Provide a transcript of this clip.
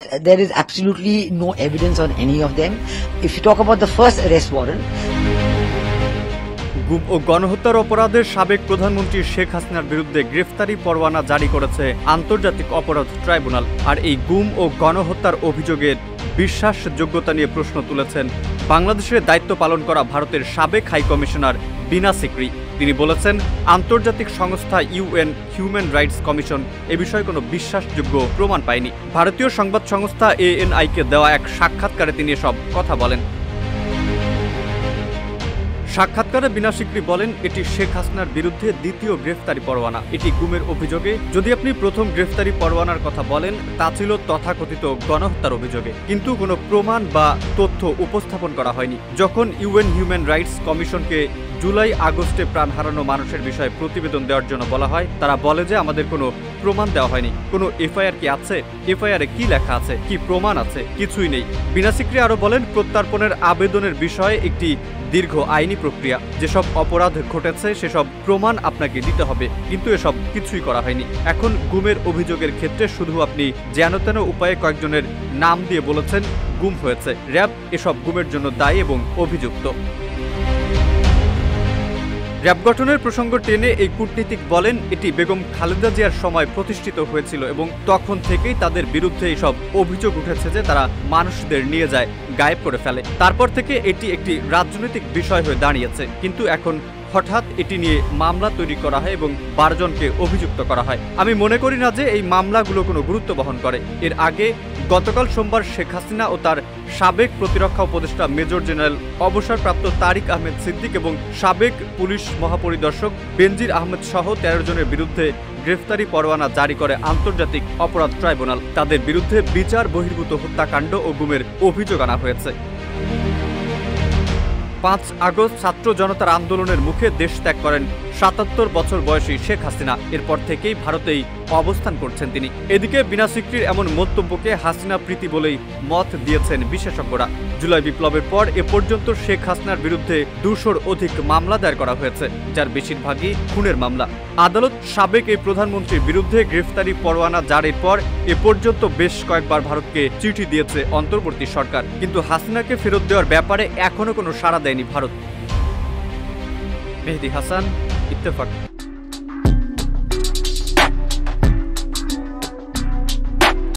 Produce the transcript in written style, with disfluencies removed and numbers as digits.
There is absolutely no evidence on any of them. If you talk about the first arrest warrant, গুম ও গণহত্যার অপরাধে সাবেক প্রধানমন্ত্রী শেখ হাসিনার বিরুদ্ধে গ্রেফতারি পরোয়ানা জারি করেছে আন্তর্জাতিক অপরাধ ট্রাইব্যুনাল। আর এই গুম ও গণহত্যার অভিযোগের বিশ্বাসযোগ্যতা নিয়ে প্রশ্ন তুলেছেন বাংলাদেশের দায়িত্ব পালন করা ভারতের সাবেক হাই কমিশনার বিনা সিকরি। তিনি বলেছেন, আন্তর্জাতিক সংস্থা ইউএন হিউম্যান রাইটস কমিশন এ বিষয়ে কোনো বিশ্বাসযোগ্য প্রমাণ পায়নি। ভারতীয় সংবাদ সংস্থা ANI-কে দেওয়া এক সাক্ষাৎকারে তিনি এসব কথা বলেন। সাক্ষাৎকারে বিনা সিকরি বলেন, এটি শেখ হাসিনার বিরুদ্ধে দ্বিতীয় গ্রেফতারি পরোয়ানা। এটি গুমের অভিযোগে। যদি আপনি প্রথম গ্রেফতারি পরোয়ানার কথা বলেন, তা ছিল তথাকথিত গণহত্যার অভিযোগে, কিন্তু কোনো প্রমাণ বা তথ্য উপস্থাপন করা হয়নি। যখন ইউএন হিউম্যান রাইটস কমিশনকে জুলাই আগস্টে প্রাণ হারানো মানুষের বিষয়ে প্রতিবেদন দেওয়ার জন্য বলা হয়, তারা বলে যে আমাদের কোনো প্রমাণ দেওয়া হয়নি। কোনো এফআইআর কি আছে? এফআইআরে কি লেখা আছে? কি প্রমাণ আছে? কিছুই নেই। বিনা সিকরি আরো বলেন, প্রত্যর্পণের আবেদনের বিষয়ে একটি দীর্ঘ আইনি প্রক্রিয়া। যেসব অপরাধ ঘটেছে সেসব প্রমাণ আপনাকে দিতে হবে, কিন্তু এসব কিছুই করা হয়নি। এখন গুমের অভিযোগের ক্ষেত্রে শুধু আপনি যেনতেন উপায়ে কয়েকজনের নাম দিয়ে বলেছেন গুম হয়েছে। র্যাব এসব গুমের জন্য দায়ী এবং অভিযুক্ত। র্যাব গঠনের প্রসঙ্গ টেনে এই কূটনীতিক বলেন, এটি বেগম খালেদা জিয়ার সময় প্রতিষ্ঠিত হয়েছিল এবং তখন থেকেই তাদের বিরুদ্ধে এইসব অভিযোগ উঠেছে যে তারা মানুষদের নিয়ে যায়, গায়েব করে ফেলে। তারপর থেকে এটি একটি রাজনৈতিক বিষয় হয়ে দাঁড়িয়েছে। কিন্তু এখন হঠাৎ এটি নিয়ে মামলা তৈরি করা হয় এবং 12 জনকে অভিযুক্ত করা হয়। আমি মনে করি না যে এই মামলাগুলো কোনো গুরুত্ব বহন করে। এর আগে গতকাল সোমবার শেখ হাসিনা ও তার সাবেক প্রতিরক্ষা উপদেষ্টা মেজর জেনারেল অবসরপ্রাপ্ত তারিক আহমেদ সিদ্দিক এবং সাবেক পুলিশ মহাপরিদর্শক বেনজির আহমেদ সহ 13 জনের বিরুদ্ধে গ্রেফতারি পরোয়ানা জারি করে আন্তর্জাতিক অপরাধ ট্রাইব্যুনাল। তাদের বিরুদ্ধে বিচার বহির্ভূত হত্যাকাণ্ড ও গুমের অভিযোগ আনা হয়েছে। 5 আগস্ট ছাত্র জনতার আন্দোলনের মুখে দেশ ত্যাগ করেন 77 বছর বয়সী শেখ হাসিনা। এরপর থেকেই ভারতেই অবস্থান করছেন তিনি। এদিকে বিনা সিকরির এমন মন্তব্যকে হাসিনা প্রীতি বলেই মত দিয়েছেন বিশেষজ্ঞরা। জুলাই বিপ্লবের পর এ পর্যন্ত শেখ হাসিনার বিরুদ্ধে 200-র অধিক মামলা দায়ের করা হয়েছে, যার বেশিরভাগই খুনের মামলা। আদালত সাবেক এই প্রধানমন্ত্রীর বিরুদ্ধে গ্রেফতারি পরোয়ানা জারির পর এ পর্যন্ত বেশ কয়েকবার ভারতকে চিঠি দিয়েছে অন্তর্বর্তী সরকার, কিন্তু হাসিনাকে ফেরত দেওয়ার ব্যাপারে এখনো কোনো সাড়া দেয়নি ভারত। মেহেদী হাসান, ইত্তেফাক।